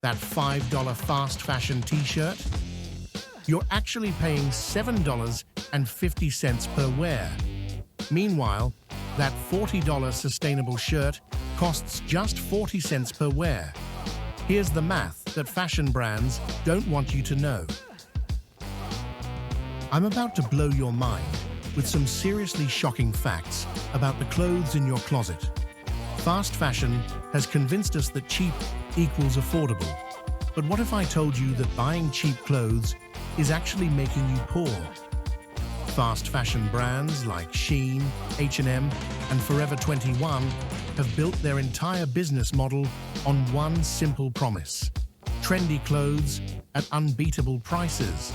That $5 fast fashion t-shirt? You're actually paying $7.50 per wear. Meanwhile, that $40 sustainable shirt costs just 40 cents per wear. Here's the math that fashion brands don't want you to know. I'm about to blow your mind with some seriously shocking facts about the clothes in your closet. Fast fashion has convinced us that cheap equals affordable. But what if I told you that buying cheap clothes is actually making you poor? Fast fashion brands like Shein, H&M, and Forever 21 have built their entire business model on one simple promise: trendy clothes at unbeatable prices.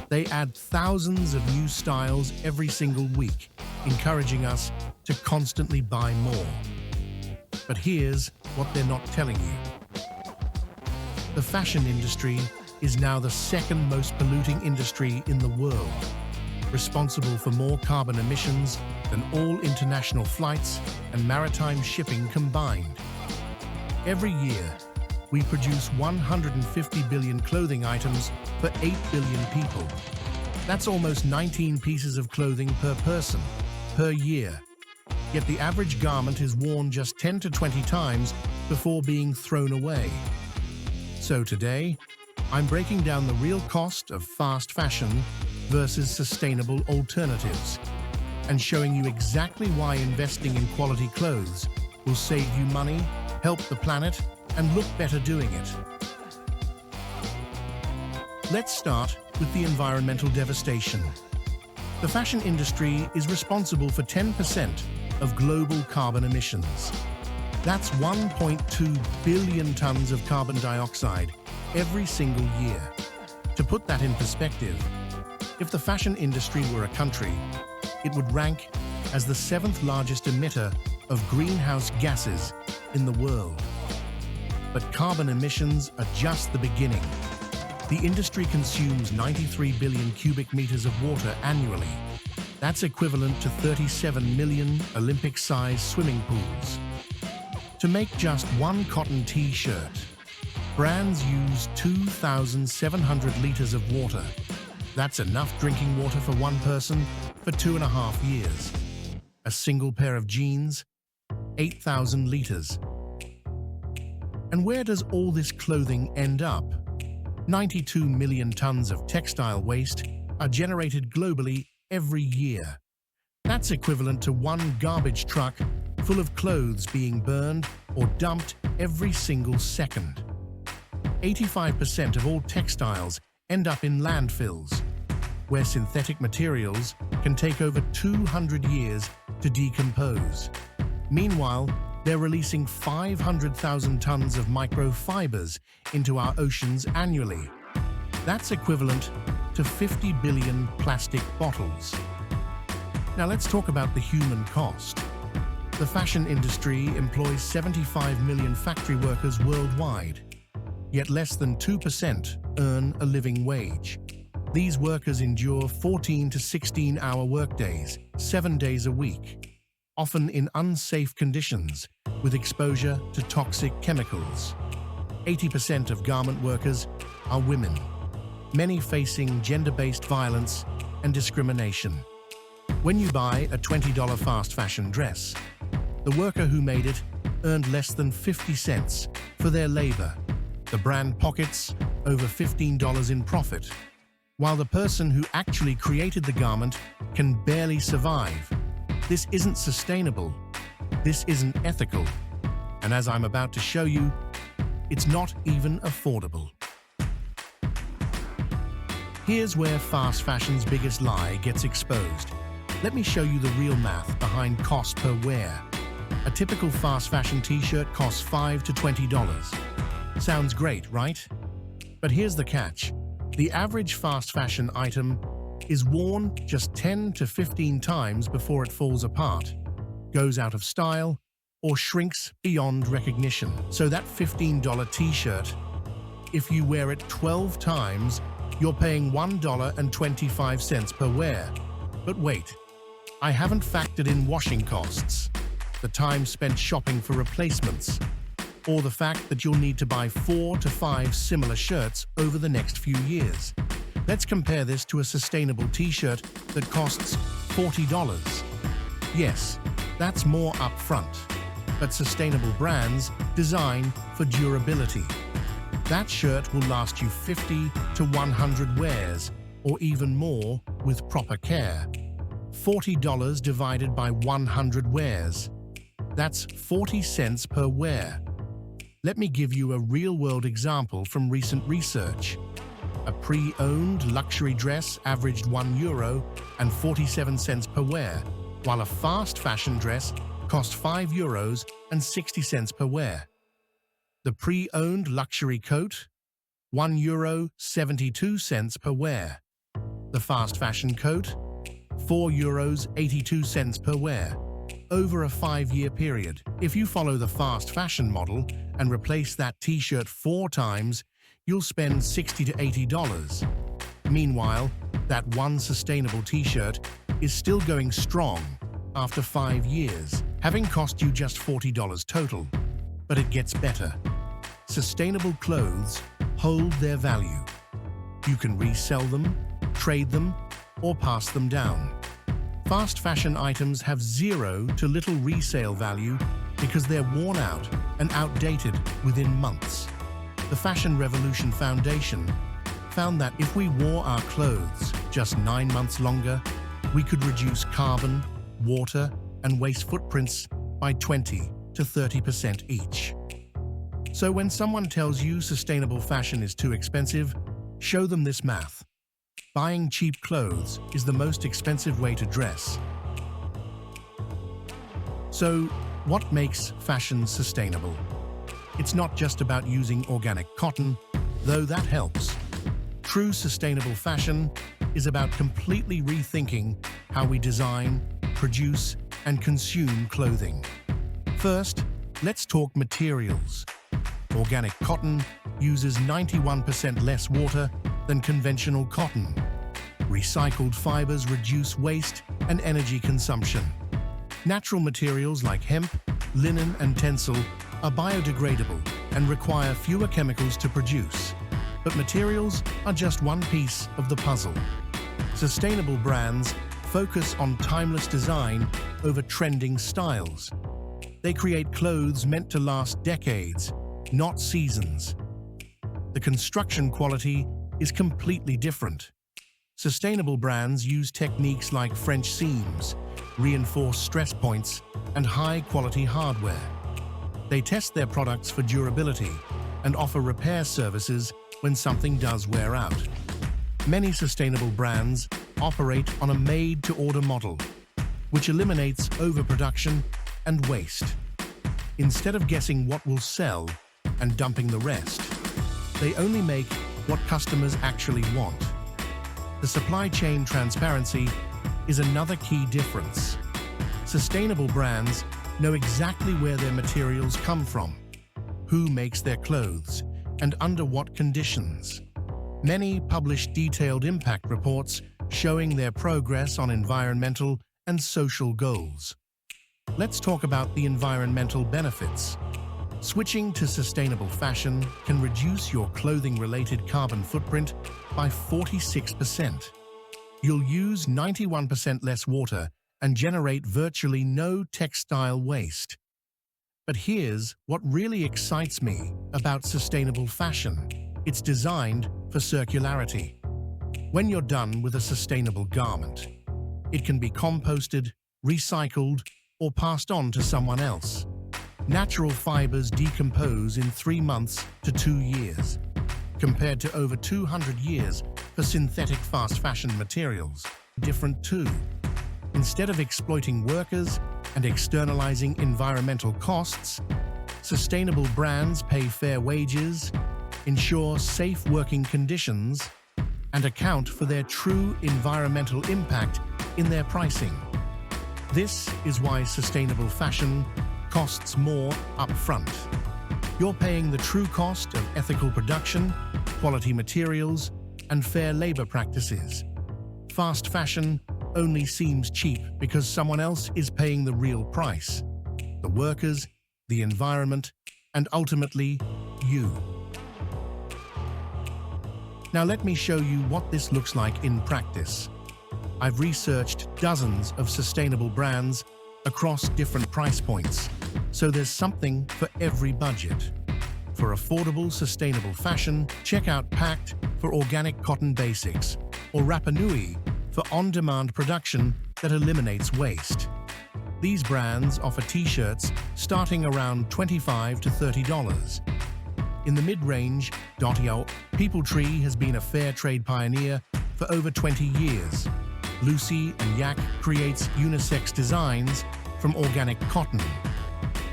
They add thousands of new styles every single week, encouraging us to constantly buy more. But here's what they're not telling you. The fashion industry is now the second most polluting industry in the world, responsible for more carbon emissions than all international flights and maritime shipping combined. Every year, we produce 150 billion clothing items for 8 billion people. That's almost 19 pieces of clothing per person, per year. Yet the average garment is worn just 10 to 20 times before being thrown away. So today, I'm breaking down the real cost of fast fashion versus sustainable alternatives, and showing you exactly why investing in quality clothes will save you money, help the planet, and look better doing it. Let's start with the environmental devastation. The fashion industry is responsible for 10% of global carbon emissions. That's 1.2 billion tons of carbon dioxide every single year. To put that in perspective, if the fashion industry were a country, it would rank as the 7th largest emitter of greenhouse gases in the world. But carbon emissions are just the beginning. The industry consumes 93 billion cubic meters of water annually. That's equivalent to 37 million Olympic-sized swimming pools. To make just one cotton t-shirt, brands use 2,700 liters of water. That's enough drinking water for one person for 2.5 years. A single pair of jeans, 8,000 liters. And where does all this clothing end up? 92 million tons of textile waste are generated globally every year. That's equivalent to one garbage truck full of clothes being burned or dumped every single second. 85% of all textiles end up in landfills, where synthetic materials can take over 200 years to decompose. Meanwhile, they're releasing 500,000 tons of microfibers into our oceans annually. That's equivalent to 50 billion plastic bottles. Now let's talk about the human cost. The fashion industry employs 75 million factory workers worldwide, yet less than 2% earn a living wage. These workers endure 14 to 16-hour workdays, 7 days a week, often in unsafe conditions with exposure to toxic chemicals. 80% of garment workers are women, many facing gender-based violence and discrimination. When you buy a $20 fast fashion dress, the worker who made it earned less than 50 cents for their labor. The brand pockets over $15 in profit, while the person who actually created the garment can barely survive. This isn't sustainable. This isn't ethical. And as I'm about to show you, it's not even affordable. Here's where fast fashion's biggest lie gets exposed. Let me show you the real math behind cost per wear. A typical fast fashion t-shirt costs $5 to $20. Sounds great, right? But here's the catch. The average fast fashion item is worn just 10 to 15 times before it falls apart, goes out of style, or shrinks beyond recognition. So that $15 t-shirt, if you wear it 12 times, you're paying $1.25 per wear. But wait, I haven't factored in washing costs, the time spent shopping for replacements, or the fact that you'll need to buy 4 to 5 similar shirts over the next few years. Let's compare this to a sustainable t-shirt that costs $40. Yes, that's more upfront, but sustainable brands design for durability. That shirt will last you 50 to 100 wears, or even more with proper care. $40 divided by 100 wears. That's 40 cents per wear. Let me give you a real-world example from recent research. A pre-owned luxury dress averaged €1.47 per wear, while a fast fashion dress cost €5.60 per wear. The pre-owned luxury coat, €1.72 per wear. The fast fashion coat, €4.82 per wear. Over a 5-year period. If you follow the fast fashion model and replace that t-shirt 4 times, you'll spend $60 to $80. Meanwhile, that one sustainable t-shirt is still going strong after 5 years, having cost you just $40 total. But it gets better. Sustainable clothes hold their value. You can resell them, trade them, or pass them down. Fast fashion items have zero to little resale value because they're worn out and outdated within months. The Fashion Revolution Foundation found that if we wore our clothes just 9 months longer, we could reduce carbon, water, and waste footprints by 20 to 30% each. So when someone tells you sustainable fashion is too expensive, show them this math. Buying cheap clothes is the most expensive way to dress. So, what makes fashion sustainable? It's not just about using organic cotton, though that helps. True sustainable fashion is about completely rethinking how we design, produce, and consume clothing. First, let's talk materials. Organic cotton uses 91% less water than conventional cotton. Recycled fibers reduce waste and energy consumption. Natural materials like hemp, linen, and tencel are biodegradable and require fewer chemicals to produce. But materials are just one piece of the puzzle. Sustainable brands focus on timeless design over trending styles. They create clothes meant to last decades, not seasons. The construction quality is completely different. Sustainable brands use techniques like French seams, reinforced stress points, and high-quality hardware. They test their products for durability and offer repair services when something does wear out. Many sustainable brands operate on a made-to-order model, which eliminates overproduction and waste. Instead of guessing what will sell and dumping the rest, they only make what customers actually want. The supply chain transparency is another key difference. Sustainable brands know exactly where their materials come from, who makes their clothes, and under what conditions. Many publish detailed impact reports showing their progress on environmental and social goals. Let's talk about the environmental benefits. Switching to sustainable fashion can reduce your clothing-related carbon footprint by 46%. You'll use 91% less water and generate virtually no textile waste. But here's what really excites me about sustainable fashion. It's designed for circularity. When you're done with a sustainable garment, it can be composted, recycled, or passed on to someone else. Natural fibers decompose in 3 months to 2 years, compared to over 200 years for synthetic fast fashion materials. Different too. Instead of exploiting workers and externalizing environmental costs, sustainable brands pay fair wages, ensure safe working conditions, and account for their true environmental impact in their pricing. This is why sustainable fashion costs more upfront. You're paying the true cost of ethical production, quality materials, and fair labor practices. Fast fashion only seems cheap because someone else is paying the real price. The workers, the environment, and ultimately, you. Now let me show you what this looks like in practice. I've researched dozens of sustainable brands across different price points, so there's something for every budget. For affordable, sustainable fashion, check out Pact for organic cotton basics, or Rapa Nui for on-demand production that eliminates waste. These brands offer t-shirts starting around $25 to $30. In the mid-range, Dotio People Tree has been a fair trade pioneer for over 20 years. Lucy and Yak creates unisex designs from organic cotton.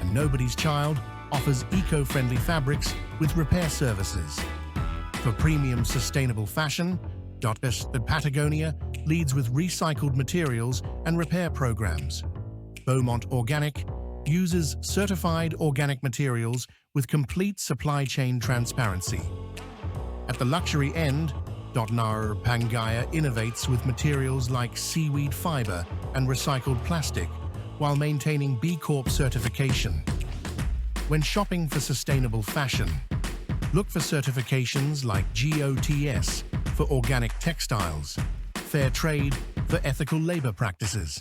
And Nobody's Child offers eco-friendly fabrics with repair services. For premium sustainable fashion, Patagonia leads with recycled materials and repair programs. Beaumont Organic uses certified organic materials with complete supply chain transparency. At the luxury end, Nar Pangaya innovates with materials like seaweed fiber and recycled plastic while maintaining B Corp certification. When shopping for sustainable fashion, look for certifications like GOTS for organic textiles, Fair Trade for ethical labor practices,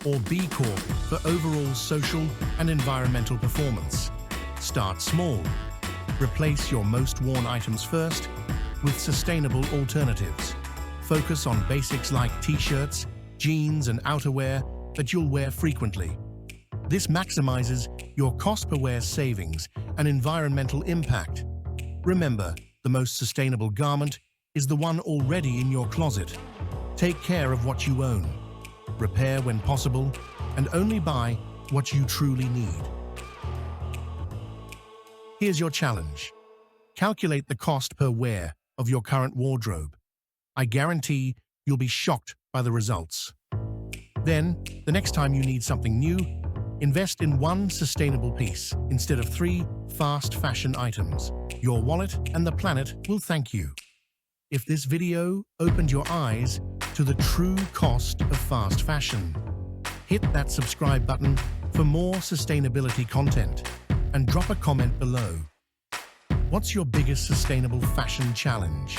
or B Corp for overall social and environmental performance. Start small. Replace your most worn items first with sustainable alternatives. Focus on basics like t-shirts, jeans, and outerwear that you'll wear frequently. This maximizes your cost per wear savings and environmental impact. Remember, the most sustainable garment is the one already in your closet. Take care of what you own. Repair when possible, and only buy what you truly need. Here's your challenge. Calculate the cost per wear of your current wardrobe. I guarantee you'll be shocked by the results. Then, the next time you need something new, invest in one sustainable piece instead of 3 fast fashion items. Your wallet and the planet will thank you. If this video opened your eyes to the true cost of fast fashion, hit that subscribe button for more sustainability content and drop a comment below. What's your biggest sustainable fashion challenge?